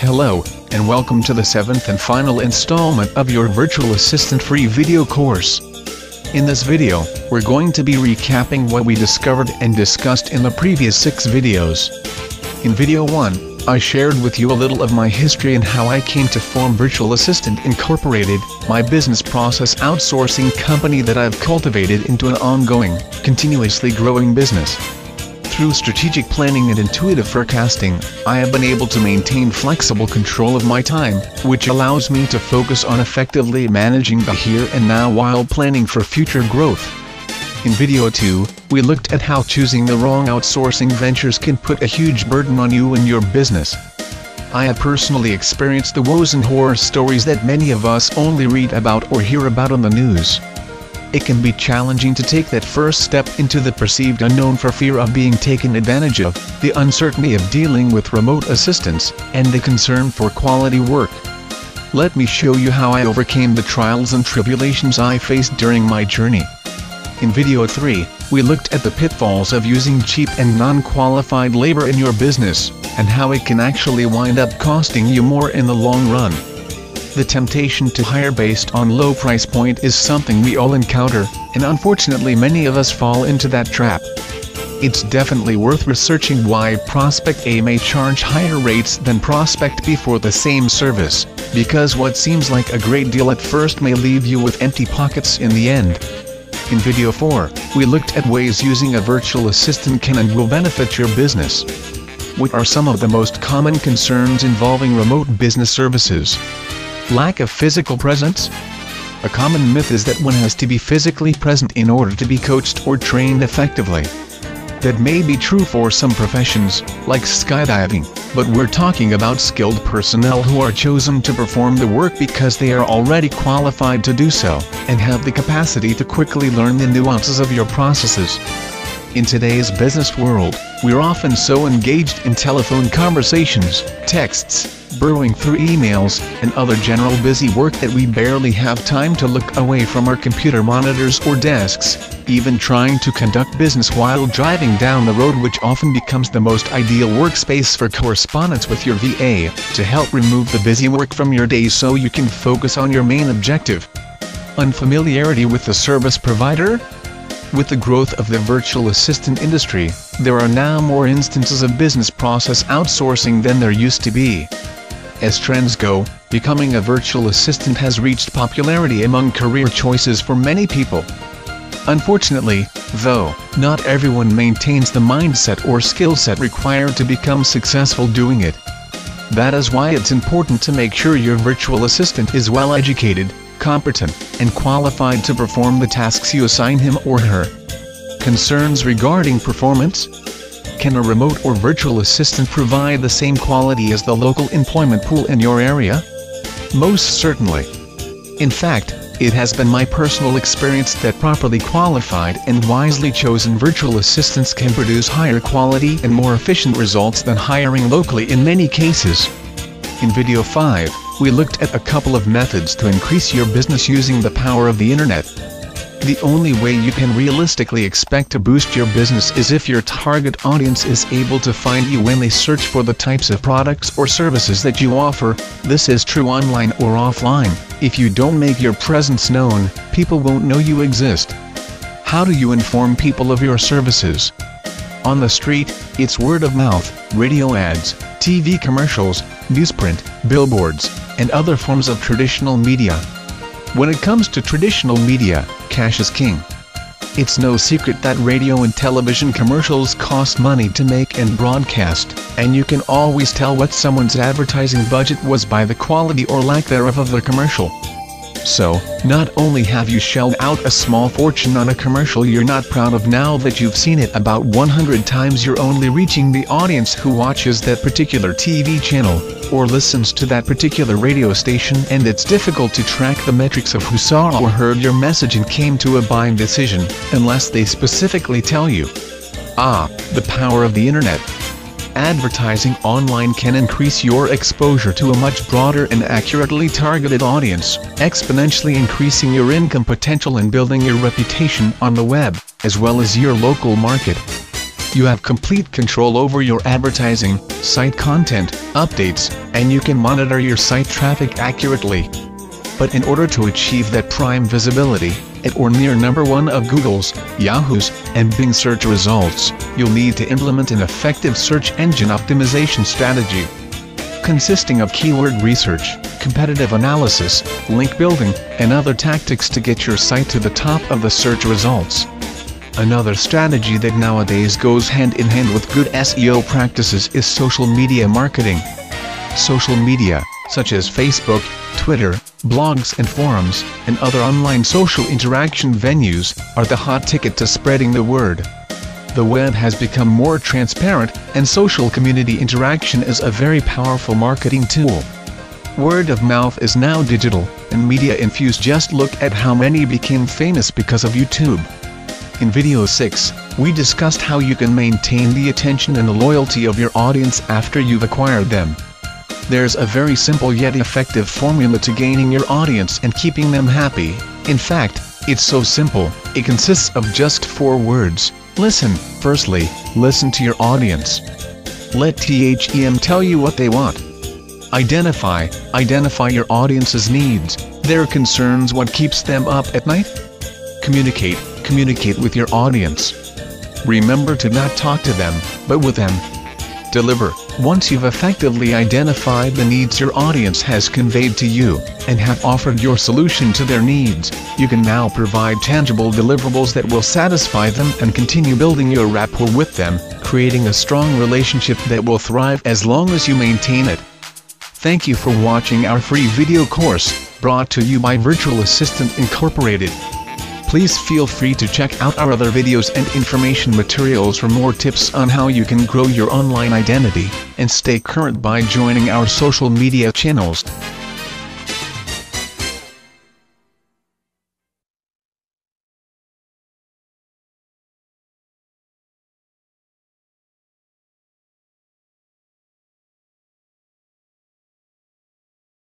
Hello, and welcome to the 7th and final installment of your Virtual Assistant free video course. In this video, we're going to be recapping what we discovered and discussed in the previous 6 videos. In video 1, I shared with you a little of my history and how I came to form Virtual Assistant Incorporated, my business process outsourcing company that I've cultivated into an ongoing, continuously growing business. Through strategic planning and intuitive forecasting, I have been able to maintain flexible control of my time, which allows me to focus on effectively managing the here and now while planning for future growth. In video 2, we looked at how choosing the wrong outsourcing ventures can put a huge burden on you and your business. I have personally experienced the woes and horror stories that many of us only read about or hear about on the news. It can be challenging to take that first step into the perceived unknown for fear of being taken advantage of, the uncertainty of dealing with remote assistance, and the concern for quality work. Let me show you how I overcame the trials and tribulations I faced during my journey. In video 3, we looked at the pitfalls of using cheap and non-qualified labor in your business, and how it can actually wind up costing you more in the long run. The temptation to hire based on low price point is something we all encounter, and unfortunately many of us fall into that trap. It's definitely worth researching why Prospect A may charge higher rates than Prospect B for the same service, because what seems like a great deal at first may leave you with empty pockets in the end. In video 4, we looked at ways using a virtual assistant can and will benefit your business. What are some of the most common concerns involving remote business services? Lack of physical presence? A common myth is that one has to be physically present in order to be coached or trained effectively. That may be true for some professions, like skydiving, but we're talking about skilled personnel who are chosen to perform the work because they are already qualified to do so, and have the capacity to quickly learn the nuances of your processes. In today's business world, we're often so engaged in telephone conversations, texts, burrowing through emails, and other general busy work that we barely have time to look away from our computer monitors or desks, even trying to conduct business while driving down the road, which often becomes the most ideal workspace for correspondence with your VA, to help remove the busy work from your day so you can focus on your main objective. Unfamiliarity with the service provider? With the growth of the virtual assistant industry, there are now more instances of business process outsourcing than there used to be. As trends go, becoming a virtual assistant has reached popularity among career choices for many people. Unfortunately, though, not everyone maintains the mindset or skill set required to become successful doing it. That is why it's important to make sure your virtual assistant is well educated, competent, and qualified to perform the tasks you assign him or her. Concerns regarding performance? Can a remote or virtual assistant provide the same quality as the local employment pool in your area? Most certainly. In fact, it has been my personal experience that properly qualified and wisely chosen virtual assistants can produce higher quality and more efficient results than hiring locally in many cases. In video 5, we looked at a couple of methods to increase your business using the power of the internet. The only way you can realistically expect to boost your business is if your target audience is able to find you when they search for the types of products or services that you offer. This is true online or offline. If you don't make your presence known, people won't know you exist. How do you inform people of your services? On the street, it's word of mouth, radio ads, TV commercials, newsprint, billboards, and other forms of traditional media. When it comes to traditional media, cash is king. It's no secret that radio and television commercials cost money to make and broadcast, and you can always tell what someone's advertising budget was by the quality or lack thereof of the commercial. So, not only have you shelled out a small fortune on a commercial you're not proud of, now that you've seen it about 100 times, you're only reaching the audience who watches that particular TV channel, or listens to that particular radio station, and it's difficult to track the metrics of who saw or heard your message and came to a buying decision, unless they specifically tell you. The power of the internet. Advertising online can increase your exposure to a much broader and accurately targeted audience, exponentially increasing your income potential and building your reputation on the web, as well as your local market. You have complete control over your advertising, site content, updates, and you can monitor your site traffic accurately. But in order to achieve that prime visibility, at or near #1 of Google's, Yahoo's, and Bing search results, you'll need to implement an effective search engine optimization strategy, consisting of keyword research, competitive analysis, link building, and other tactics to get your site to the top of the search results. Another strategy that nowadays goes hand in hand with good SEO practices is social media marketing. Social media, such as Facebook, Twitter, blogs and forums, and other online social interaction venues, are the hot ticket to spreading the word. The web has become more transparent, and social community interaction is a very powerful marketing tool. Word of mouth is now digital, and media infused. Just look at how many became famous because of YouTube. In video 6, we discussed how you can maintain the attention and the loyalty of your audience after you've acquired them. There's a very simple yet effective formula to gaining your audience and keeping them happy. In fact, it's so simple, it consists of just 4 words. Listen. Firstly, listen to your audience. Let them tell you what they want. Identify your audience's needs, their concerns, what keeps them up at night. Communicate with your audience. Remember to not talk to them, but with them. Deliver. Once you've effectively identified the needs your audience has conveyed to you, and have offered your solution to their needs, you can now provide tangible deliverables that will satisfy them and continue building your rapport with them, creating a strong relationship that will thrive as long as you maintain it. Thank you for watching our free video course, brought to you by Virtual Assistant Incorporated. Please feel free to check out our other videos and information materials for more tips on how you can grow your online identity, and stay current by joining our social media channels.